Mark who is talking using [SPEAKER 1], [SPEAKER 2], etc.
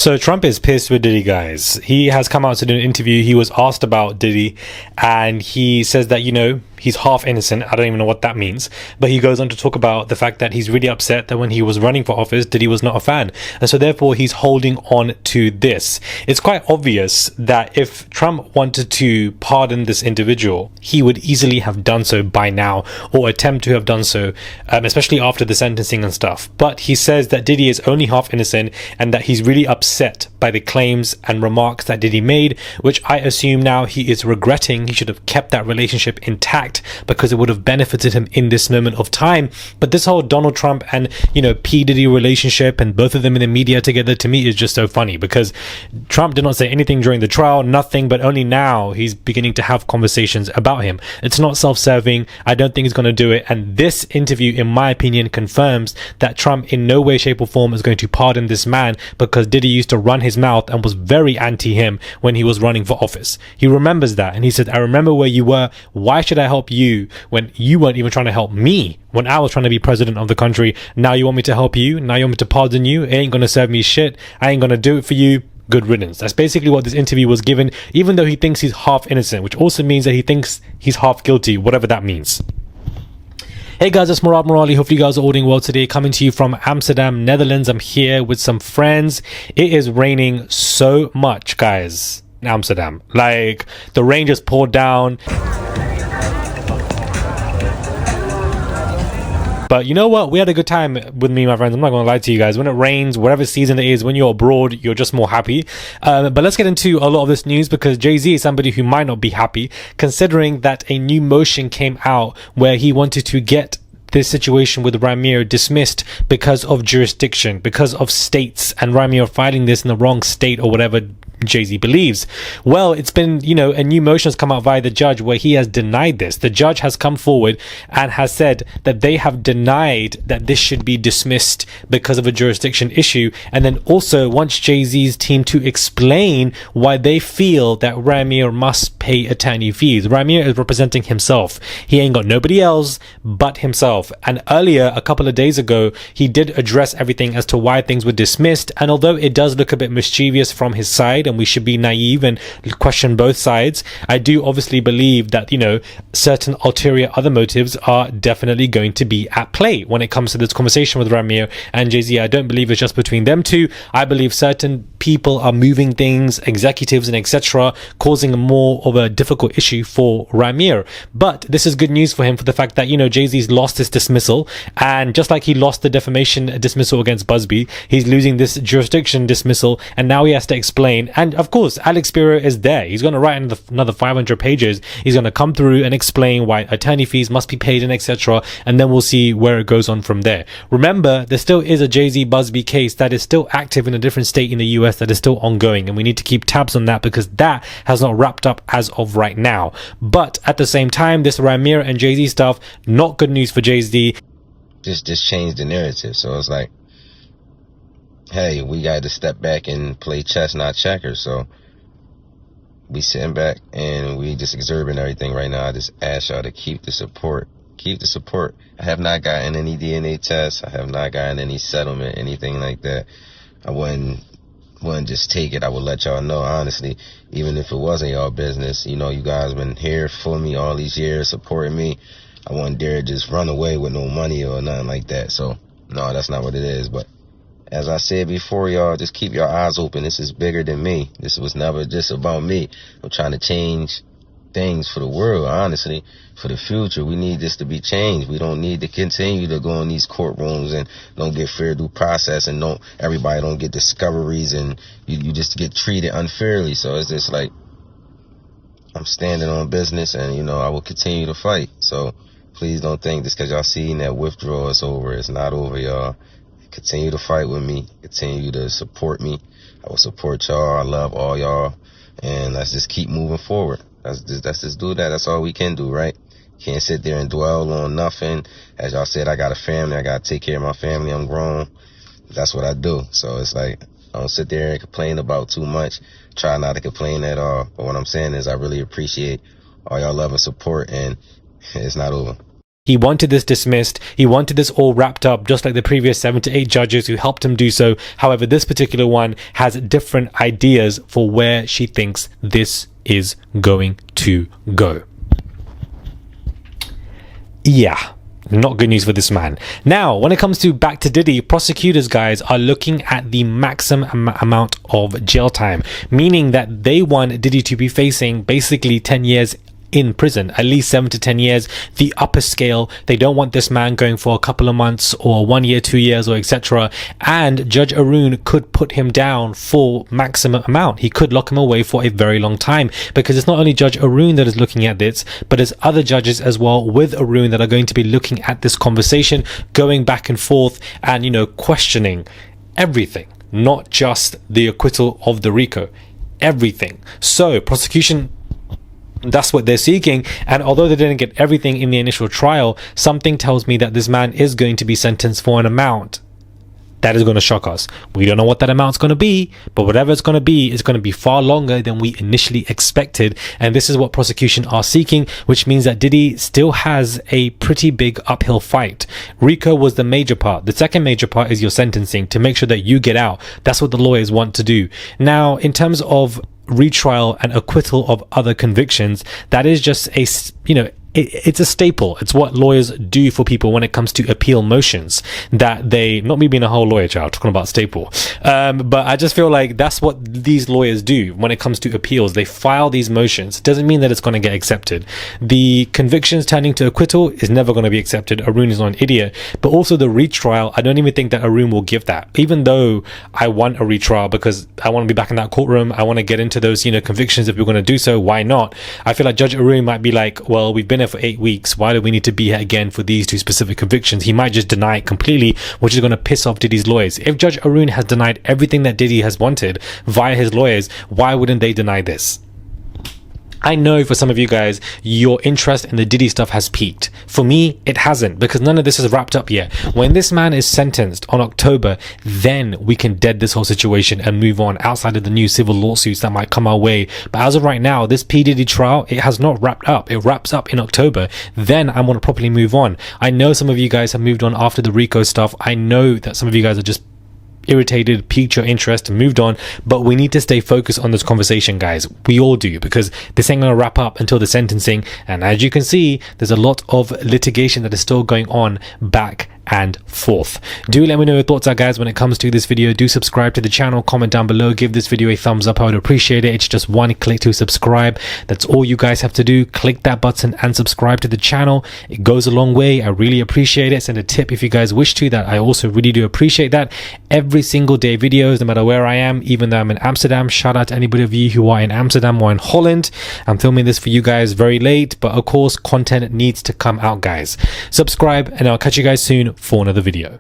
[SPEAKER 1] So Trump is pissed with Diddy, guys. He has come out to do an interview. He was asked about Diddy, and he says that, he's half innocent. I don't even know what that means. But he goes on to talk about the fact that he's really upset that when he was running for office, Diddy was not a fan. And so therefore, he's holding on to this. It's quite obvious that if Trump wanted to pardon this individual, he would easily have done so by now, or attempt to have done so, especially after the sentencing and stuff. But he says that Diddy is only half innocent and that he's really upset by the claims and remarks that Diddy made, which I assume now he is regretting. He should have kept that relationship intact because it would have benefited him in this moment of time. But this whole Donald Trump and P Diddy relationship and both of them in the media together, to me, is just so funny, because Trump did not say anything during the trial, nothing, but only now he's beginning to have conversations about him. It's not self-serving. I don't think he's going to do it, and this interview, in my opinion, confirms that Trump in no way, shape or form is going to pardon this man, because Diddy used to run his mouth and was very anti him when he was running for office. He remembers that, and he said, I remember where you were. Why should I help you when you weren't even trying to help me when I was trying to be president of the country? Now you want me to help you? Now you want me to pardon you? It ain't gonna serve me shit. I ain't gonna do it for you. Good riddance. That's basically what this interview was given, even though he thinks he's half innocent, which also means that he thinks he's half guilty, whatever that means. Hey guys, it's Murad Morali. Hopefully you guys are all doing well today. Coming to you from Amsterdam, Netherlands. I'm here with some friends. It is raining so much, guys, in Amsterdam. Like, the rain just poured down. But you know what? We had a good time with me and my friends. I'm not going to lie to you guys. When it rains, whatever season it is, when you're abroad, you're just more happy. But let's get into a lot of this news, because Jay-Z is somebody who might not be happy, considering that a new motion came out where he wanted to get this situation with Ramir dismissed because of jurisdiction, because of states, and Ramir filing this in the wrong state or whatever Jay-Z believes. Well, it's been, a new motion has come out via the judge where he has denied this. The judge has come forward and has said that they have denied that this should be dismissed because of a jurisdiction issue, and then also wants Jay-Z's team to explain why they feel that Ramir must pay attorney fees. Ramir is representing himself. He ain't got nobody else but himself. And earlier, a couple of days ago, he did address everything as to why things were dismissed. And although it does look a bit mischievous from his side, and we should be naive and question both sides, I do obviously believe that, certain ulterior other motives are definitely going to be at play when it comes to this conversation with Ramir and Jay-Z. I don't believe it's just between them two. I believe certain people are moving things, executives and etc., causing more of a difficult issue for Ramir. But this is good news for him, for the fact that, Jay-Z's lost this dismissal, and just like he lost the defamation dismissal against Busby, he's losing this jurisdiction dismissal, and now he has to explain. And of course, Alex Spiro is there. He's going to write another 500 pages. He's going to come through and explain why attorney fees must be paid and etc. And then we'll see where it goes on from there. Remember, there still is a Jay-Z Busby case that is still active in a different state in the US that is still ongoing. And we need to keep tabs on that, because that has not wrapped up as of right now. But at the same time, this Ramir and Jay-Z stuff, not good news for Jay-Z.
[SPEAKER 2] Just change the narrative. So it's like, hey, we got to step back and play chess, not checkers. So we sitting back and we just observing everything right now. I just ask y'all to keep the support. Keep the support. I have not gotten any DNA tests. I have not gotten any settlement, anything like that. I wouldn't just take it. I would let y'all know, honestly, even if it wasn't y'all business. You guys been here for me all these years, supporting me. I wouldn't dare just run away with no money or nothing like that. So, no, that's not what it is. But as I said before, y'all, just keep your eyes open. This is bigger than me. This was never just about me. I'm trying to change things for the world, honestly, for the future. We need this to be changed. We don't need to continue to go in these courtrooms and don't get fair due process, and everybody don't get discoveries, and you just get treated unfairly. So it's just like, I'm standing on business, and, I will continue to fight. So please don't think just because y'all seen that withdrawal is over. It's not over, y'all. Continue to fight with me. Continue to support me. I will support y'all. I love all y'all. And let's just keep moving forward. Let's just do that. That's all we can do, right? Can't sit there and dwell on nothing. As y'all said, I got a family. I got to take care of my family. I'm grown. That's what I do. So it's like, I don't sit there and complain about too much. Try not to complain at all. But what I'm saying is, I really appreciate all y'all love and support, and it's not over.
[SPEAKER 1] He wanted this dismissed. He wanted this all wrapped up, just like the previous 7 to 8 judges who helped him do so. However, this particular one has different ideas for where she thinks this is going to go. Yeah, not good news for this man. Now, when it comes to back to Diddy, prosecutors, guys, are looking at the maximum amount of jail time, meaning that they want Diddy to be facing basically 10 years in prison, at least 7 to 10 years, the upper scale. They don't want this man going for a couple of months or 1 year, 2 years, or etc. And Judge Arun could put him down for maximum amount. He could lock him away for a very long time, because it's not only Judge Arun that is looking at this, but there's other judges as well with Arun that are going to be looking at this conversation, going back and forth and, you know, questioning everything, not just the acquittal of the RICO, everything. So prosecution, that's what they're seeking. And although they didn't get everything in the initial trial, something tells me that this man is going to be sentenced for an amount that is going to shock us. We don't know what that amount's going to be, but whatever it's going to be, it's going to be far longer than we initially expected. And this is what prosecution are seeking, which means that Diddy still has a pretty big uphill fight. RICO was the major part. The second major part is your sentencing, to make sure that you get out. That's what the lawyers want to do. Now, in terms of retrial and acquittal of other convictions, that is just a, you know, it's a staple. It's what lawyers do for people when it comes to appeal motions, that they, not me being a whole lawyer child talking about staple, but I just feel like that's what these lawyers do when it comes to appeals. They file these motions. It doesn't mean that it's going to get accepted. The convictions turning to acquittal is never going to be accepted. Arun is not an idiot. But also the retrial, I don't even think that Arun will give that, even though I want a retrial because I want to be back in that courtroom. I want to get into those, you know, convictions. If we're going to do so, why not? I feel like Judge Arun might be like, well, we've been here for 8 weeks. Why do we need to be here again for these 2 specific convictions? He might just deny it completely, which is going to piss off Diddy's lawyers. If Judge Arun has denied everything that Diddy has wanted via his lawyers, why wouldn't they deny this? I know for some of you guys, your interest in the Diddy stuff has peaked. For me, it hasn't, because none of this is wrapped up yet. When this man is sentenced on October, then we can dead this whole situation and move on outside of the new civil lawsuits that might come our way. But as of right now, this P. Diddy trial, it has not wrapped up. It wraps up in October. Then I want to properly move on. I know some of you guys have moved on after the RICO stuff. I know that some of you guys are just irritated, piqued your interest and moved on, but we need to stay focused on this conversation, guys. We all do, because this ain't gonna wrap up until the sentencing, and as you can see, there's a lot of litigation that is still going on back and forth. Do let me know your thoughts are, guys, when it comes to this video. Do subscribe to the channel, comment down below, give this video a thumbs up. I would appreciate it. It's just one click to subscribe. That's all you guys have to do. Click that button and subscribe to the channel. It goes a long way. I really appreciate it. Send a tip if you guys wish to. That I also really do appreciate that. Every single day videos, no matter where I am, even though I'm in Amsterdam. Shout out to anybody of you who are in Amsterdam or in Holland. I'm filming this for you guys very late, but of course content needs to come out, guys. Subscribe, and I'll catch you guys soon for another video.